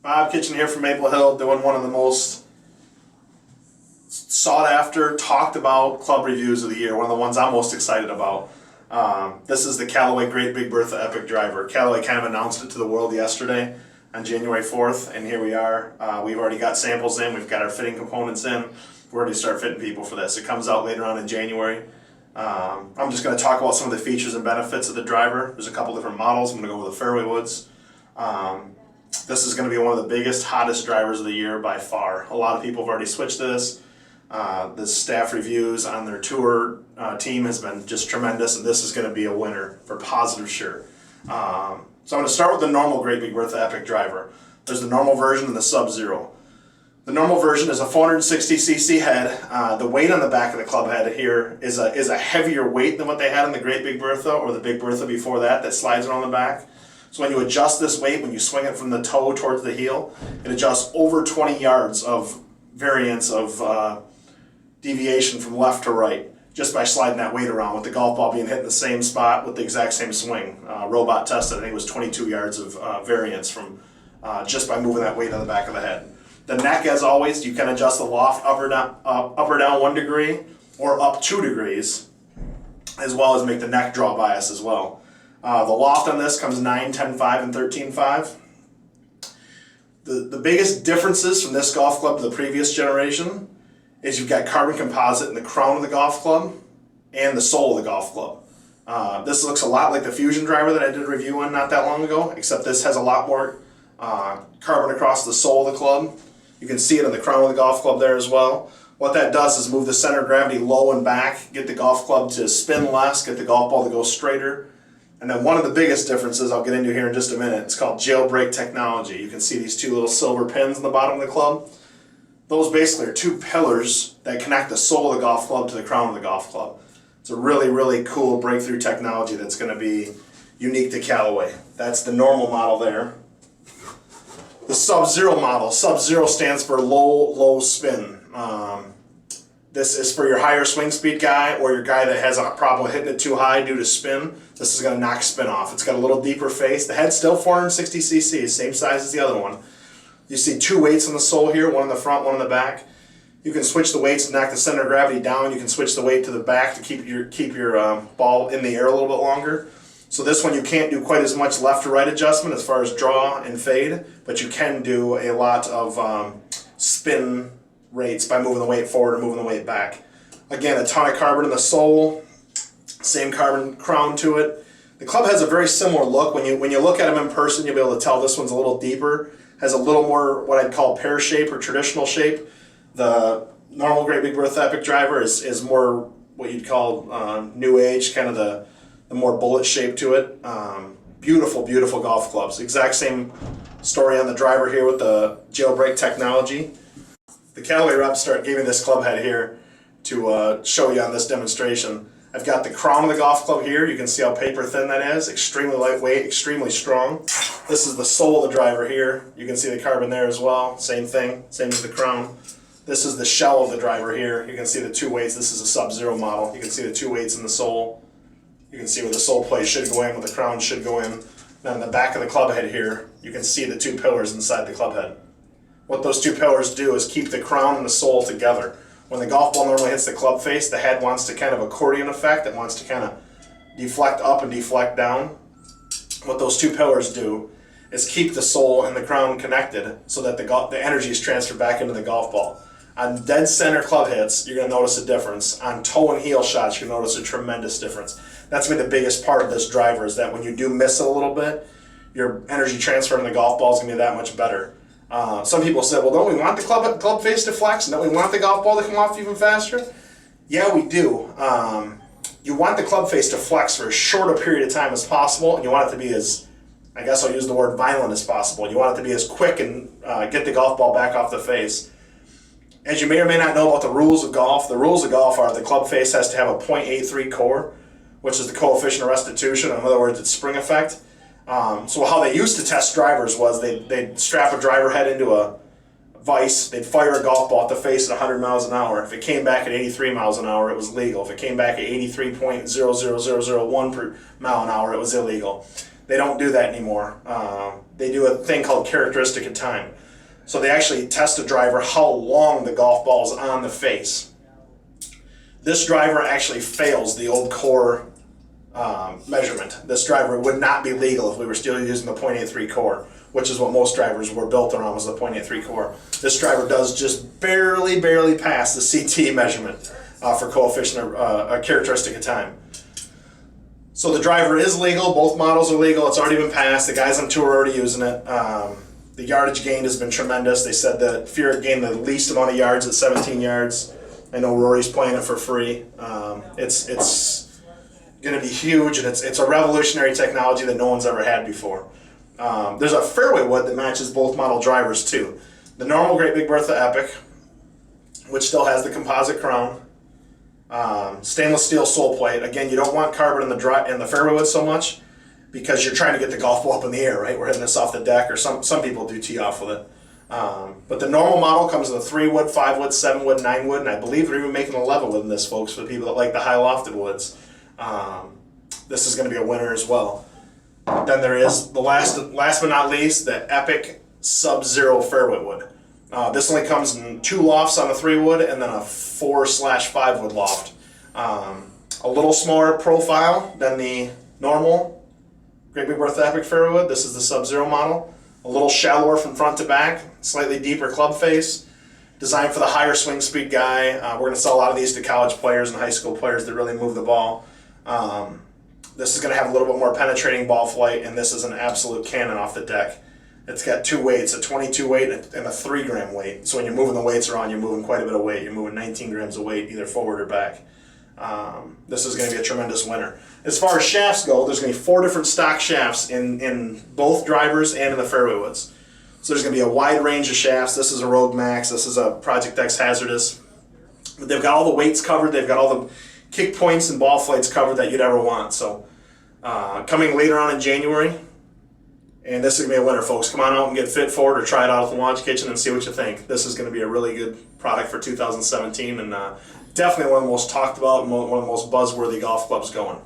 Bob Kitchen here from Maple Hill, doing one of the most sought after, talked about club reviews of the year, one of the ones I'm most excited about. This is the Callaway Great Big Bertha Epic driver. Callaway kind of announced it to the world yesterday on January 4th, and here we are. We've already got samples in, we've got our fitting components in. We're ready to start fitting people for this. It comes out later on in January. I'm just going to talk about some of the features and benefits of the driver. There's a couple different models. I'm going to go over the Fairway woods. This is going to be one of the biggest, hottest drivers of the year by far. A lot of people have already switched this. The staff reviews on their tour team has been just tremendous, and this is going to be a winner for positive sure. So I'm going to start with the normal Great Big Bertha Epic driver. There's the normal version and the Sub-Zero. The normal version is a 460cc head. The weight on the back of the club head here is a heavier weight than what they had in the Great Big Bertha or the Big Bertha before that slides around the back. So when you adjust this weight, when you swing it from the toe towards the heel, it adjusts over 20 yards of variance of deviation from left to right just by sliding that weight around, with the golf ball being hit in the same spot with the exact same swing. Robot tested, I think it was 22 yards of variance from just by moving that weight on the back of the head. The neck, as always, you can adjust the loft up or down 1 degree or up 2 degrees, as well as make the neck draw bias as well. The loft on this comes 9, 10, 5, and 13, 5. The biggest differences from this golf club to the previous generation is you've got carbon composite in the crown of the golf club and the sole of the golf club. This looks a lot like the Fusion driver that I did a review on not that long ago, except this has a lot more carbon across the sole of the club. You can see it in the crown of the golf club there as well. What that does is move the center of gravity low and back, get the golf club to spin less, get the golf ball to go straighter. And then one of the biggest differences I'll get into here in just a minute, it's called Jailbreak Technology. You can see these two little silver pins in the bottom of the club. Those basically are two pillars that connect the sole of the golf club to the crown of the golf club. It's a really, really cool breakthrough technology that's going to be unique to Callaway. That's the normal model there. The Sub-Zero model. Sub-Zero stands for low spin. This is for your higher swing speed guy or your guy that has a problem with hitting it too high due to spin. This is going to knock spin off. It's got a little deeper face. The head's still 460cc, same size as the other one. You see two weights on the sole here, one in the front, one in the back. You can switch the weights to knock the center of gravity down. You can switch the weight to the back to keep your ball in the air a little bit longer. So this one you can't do quite as much left to right adjustment as far as draw and fade, but you can do a lot of spin rates by moving the weight forward and moving the weight back. Again, a ton of carbon in the sole, same carbon crown to it. The club has a very similar look. When you look at them in person, you'll be able to tell this one's a little deeper, has a little more what I'd call pear shape or traditional shape. The normal Great Big Bertha Epic driver is more what you'd call new age, kind of the more bullet shape to it. Beautiful, beautiful golf clubs. Exact same story on the driver here with the Jailbreak Technology. The Callaway reps gave me this club head here to show you on this demonstration. I've got the crown of the golf club here. You can see how paper thin that is. Extremely lightweight, extremely strong. This is the sole of the driver here. You can see the carbon there as well. Same thing, same as the crown. This is the shell of the driver here. You can see the two weights. This is a Sub-Zero model. You can see the two weights in the sole. You can see where the sole plate should go in, where the crown should go in. Then on the back of the club head here, you can see the two pillars inside the club head. What those two pillars do is keep the crown and the sole together. When the golf ball normally hits the club face, the head wants to kind of accordion effect. It wants to kind of deflect up and deflect down. What those two pillars do is keep the sole and the crown connected so that the energy is transferred back into the golf ball. On dead center club hits, you're going to notice a difference. On toe and heel shots, you're going to notice a tremendous difference. That's going to be the biggest part of this driver, is that when you do miss it a little bit, your energy transfer in the golf ball is going to be that much better. Some people say, well, don't we want the club face to flex? Don't we want the golf ball to come off even faster? Yeah, we do. You want the club face to flex for as short a period of time as possible, and you want it to be as, I guess I'll use the word violent as possible. You want it to be as quick and get the golf ball back off the face. As you may or may not know about the rules of golf, the rules of golf are the club face has to have a .83 core, which is the coefficient of restitution. In other words, it's spring effect. So how they used to test drivers was they'd strap a driver head into a vise, they'd fire a golf ball at the face at 100 miles an hour. If it came back at 83 miles an hour, it was legal. If it came back at 83.00001 per mile an hour, it was illegal. They don't do that anymore. They do a thing called characteristic of time. So they actually test a driver how long the golf ball is on the face. This driver actually fails the old core measurement. This driver would not be legal if we were still using the .83 core, which is what most drivers were built around, was the .83 core. This driver does just barely pass the CT measurement for coefficient or characteristic of time. So the driver is legal. Both models are legal. It's already been passed. The guys on tour are already using it. The yardage gain has been tremendous. They said that Fear gained the least amount of yards at 17 yards. I know Rory's playing it for free. It's going to be huge, and it's a revolutionary technology that no one's ever had before. There's a fairway wood that matches both model drivers too. The normal Great Big Bertha Epic, which still has the composite crown, stainless steel sole plate. Again, you don't want carbon in the fairway wood so much because you're trying to get the golf ball up in the air, right? We're hitting this off the deck, or some people do tee off with it. But the normal model comes in a 3 wood, 5 wood, 7 wood, 9 wood, and I believe they're even making 11 wood in this, folks, for the people that like the high lofted woods. This is going to be a winner as well. Then there is the last but not least, the Epic Sub-Zero fairway wood. This only comes in 2 lofts on the 3 wood and then a 4/5 wood loft. A little smaller profile than the normal Great Big Bertha Epic fairway wood. This is the Sub-Zero model. A little shallower from front to back, slightly deeper club face, designed for the higher swing speed guy. We're going to sell a lot of these to college players and high school players that really move the ball. This is going to have a little bit more penetrating ball flight, and this is an absolute cannon off the deck. It's got 2 weights, a 22 weight and a 3 gram weight. So when you're moving the weights around, you're moving quite a bit of weight. You're moving 19 grams of weight, either forward or back. This is going to be a tremendous winner. As far as shafts go, there's going to be 4 different stock shafts in both drivers and in the fairway woods. So there's going to be a wide range of shafts. This is a Rogue Max. This is a Project X Hazardous. But they've got all the weights covered. They've got all the kick points and ball flights covered that you'd ever want. So coming later on in January, and this is going to be a winner, folks. Come on out and get fit for it, or try it out at the Launch Kitchen and see what you think. This is going to be a really good product for 2017, and definitely one of the most talked about and one of the most buzzworthy golf clubs going.